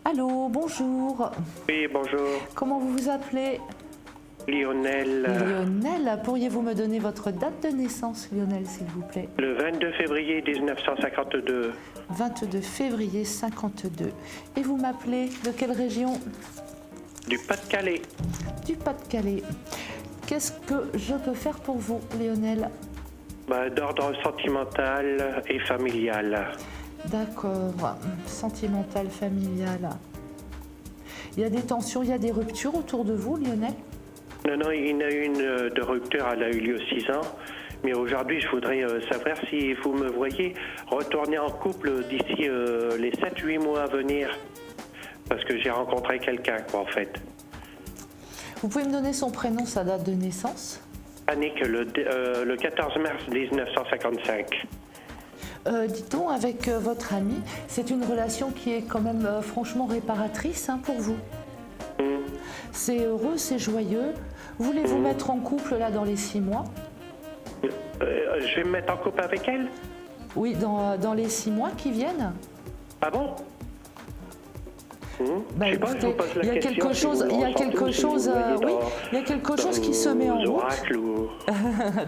Allô, bonjour. Oui, bonjour. Comment vous vous appelez? Lionel. Lionel, pourriez-vous me donner votre date de naissance, Lionel, s'il vous plaît? Le 22 février 1952. 22 février 52. Et vous m'appelez de quelle région? Du Pas-de-Calais. Du Pas-de-Calais. Qu'est-ce que je peux faire pour vous, Lionel? D'ordre sentimental et familial. D'accord. Sentimental, familial. Il y a des tensions, il y a des ruptures autour de vous, Lionel? Non, il y en a une de rupture, elle a eu lieu 6 ans. Mais aujourd'hui, je voudrais savoir si vous me voyez retourner en couple d'ici les 7-8 mois à venir. Parce que j'ai rencontré quelqu'un, quoi, en fait. Vous pouvez me donner son prénom, sa date de naissance? Annick, le 14 mars 1955. Dit-on, avec votre ami, c'est une relation qui est quand même franchement réparatrice pour vous. C'est heureux, c'est joyeux. Voulez-vous mettre en couple là dans les 6 mois? Je vais me mettre en couple avec elle? Oui, dans les 6 mois qui viennent. Ah bon? Écoutez, il y a quelque chose, oui, il y a quelque chose qui se met en route.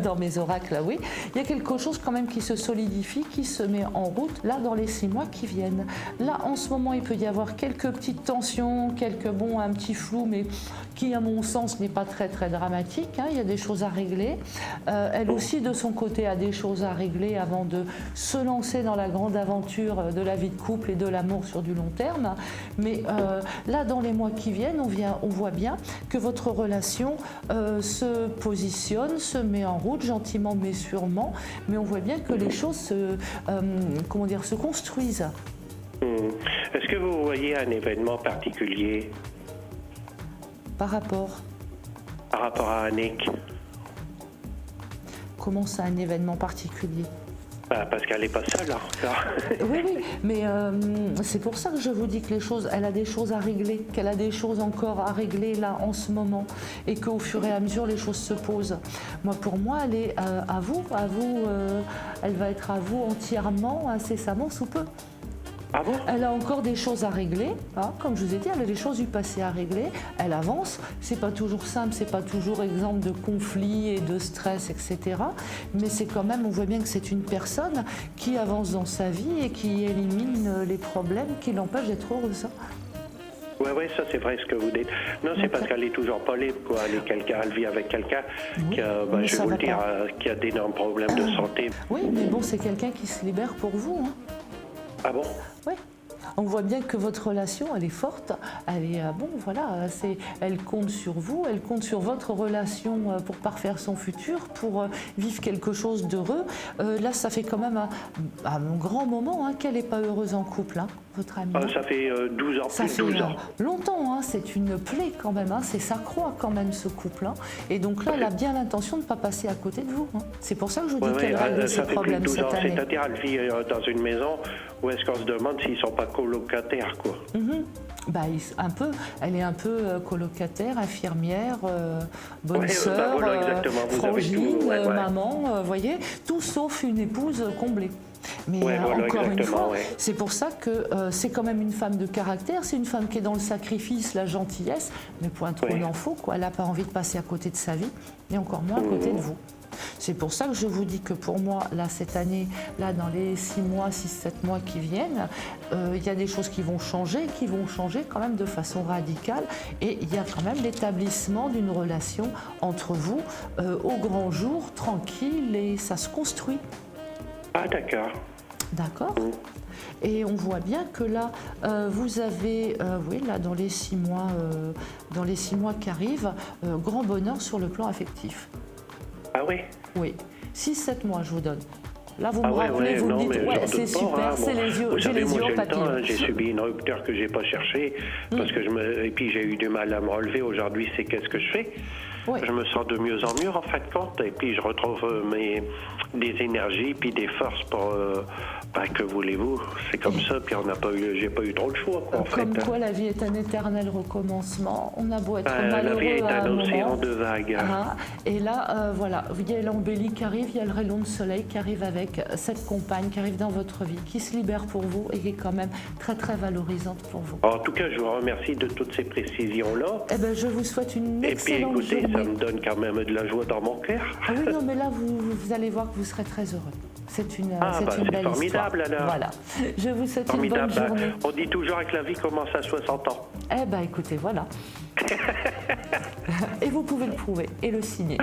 Dans mes oracles, oui. Il y a quelque chose quand même qui se solidifie, qui se met en route là dans les 6 mois qui viennent. Là, en ce moment, il peut y avoir quelques petites tensions, un petit flou, mais qui, à mon sens, n'est pas très dramatique. Il y a des choses à régler. Elle aussi, de son côté, a des choses à régler avant de se lancer dans la grande aventure de la vie de couple et de l'amour sur du long terme. Mais là, dans les mois qui viennent, on voit bien que votre relation se positionne, se met en route gentiment mais sûrement, mais on voit bien que les choses se construisent. Est-ce que vous voyez un événement particulier Par rapport à Annick? Comment ça, un événement particulier? Parce qu'elle n'est pas seule encore. Oui, mais c'est pour ça que je vous dis que elle a des choses à régler, qu'elle a des choses encore à régler là en ce moment, et qu'au fur et à mesure les choses se posent. Pour moi, elle est à vous, elle va être à vous entièrement, incessamment sous peu. Ah bon? Elle a encore des choses à régler, comme je vous ai dit, elle a des choses du passé à régler, elle avance, c'est pas toujours simple, c'est pas toujours exemple de conflits et de stress, etc. Mais c'est quand même, on voit bien que c'est une personne qui avance dans sa vie et qui élimine les problèmes qui l'empêchent d'être heureuse. Oui, ça c'est vrai ce que vous dites. Non, c'est parce qu'elle est toujours pas libre, quoi. Elle vit avec quelqu'un qui a, je vais vous le dire, qui a d'énormes problèmes de santé. Oui, mais bon, c'est quelqu'un qui se libère pour vous. Ah bon? Oui. On voit bien que votre relation, elle est forte, elle est elle compte sur vous, elle compte sur votre relation pour parfaire son futur, pour vivre quelque chose d'heureux. Là, ça fait quand même un grand moment qu'elle n'est pas heureuse en couple, votre amie. Ça fait 12 ans, ça plus de 12 ans. Longtemps, c'est une plaie quand même, c'est sa croix quand même ce couple. Et donc là, elle a bien l'intention de ne pas passer à côté de vous. C'est pour ça que je vous dis qu'elle règle ses problèmes cette année. C'est-à-dire elle vit dans une maison où est-ce qu'on se demande s'ils ne sont pas colocataires, quoi. Un peu. Elle est un peu colocataire, infirmière, bonne sœur, frangine, maman, voyez, tout sauf une épouse comblée. Mais encore une fois, c'est pour ça que c'est quand même une femme de caractère, c'est une femme qui est dans le sacrifice, la gentillesse, mais point trop il en faut, quoi. Elle n'a pas envie de passer à côté de sa vie, et encore moins à côté de vous. C'est pour ça que je vous dis que pour moi, là, cette année, là, dans les 6 mois, 6-7 mois qui viennent, il y a des choses qui vont changer quand même de façon radicale. Et il y a quand même l'établissement d'une relation entre vous au grand jour, tranquille, et ça se construit. Ah, d'accord. D'accord. Et on voit bien que là, vous avez, là, dans les 6 mois qui arrivent, grand bonheur sur le plan affectif. Ah oui? Oui, 6-7 mois je vous donne. Là vous me rappelez, vous me dites, c'est super, c'est les yeux, j'ai les yeux en papillon. J'ai subi une rupture que j'ai pas cherchée, parce que et puis j'ai eu du mal à me relever. Aujourd'hui, c'est qu'est-ce que je fais? Oui. Je me sens de mieux en mieux en fin de compte, et puis je retrouve des énergies puis des forces pour que voulez-vous, c'est comme ça, puis j'ai pas eu trop de choix quoi, en comme fait. Quoi la vie est un éternel recommencement, on a beau être malheureux la vie est à un un océan moment. de vagues. Et là, voilà, il y a l'embellie qui arrive, il y a le rayon de soleil qui arrive avec cette compagne qui arrive dans votre vie, qui se libère pour vous et qui est quand même très très valorisante pour vous. En tout cas, je vous remercie de toutes ces précisions-là. Eh ben, je vous souhaite une excellente Et puis écoutez, journée. ça me donne quand même de la joie dans mon cœur. Ah oui, non, mais là, vous allez voir que vous serez très heureux. C'est une belle formidable histoire. alors. Voilà. Je vous souhaite Formidable. une bonne journée. On dit toujours que la vie commence à 60 ans. Eh ben, écoutez, voilà. Et vous pouvez le prouver et le signer.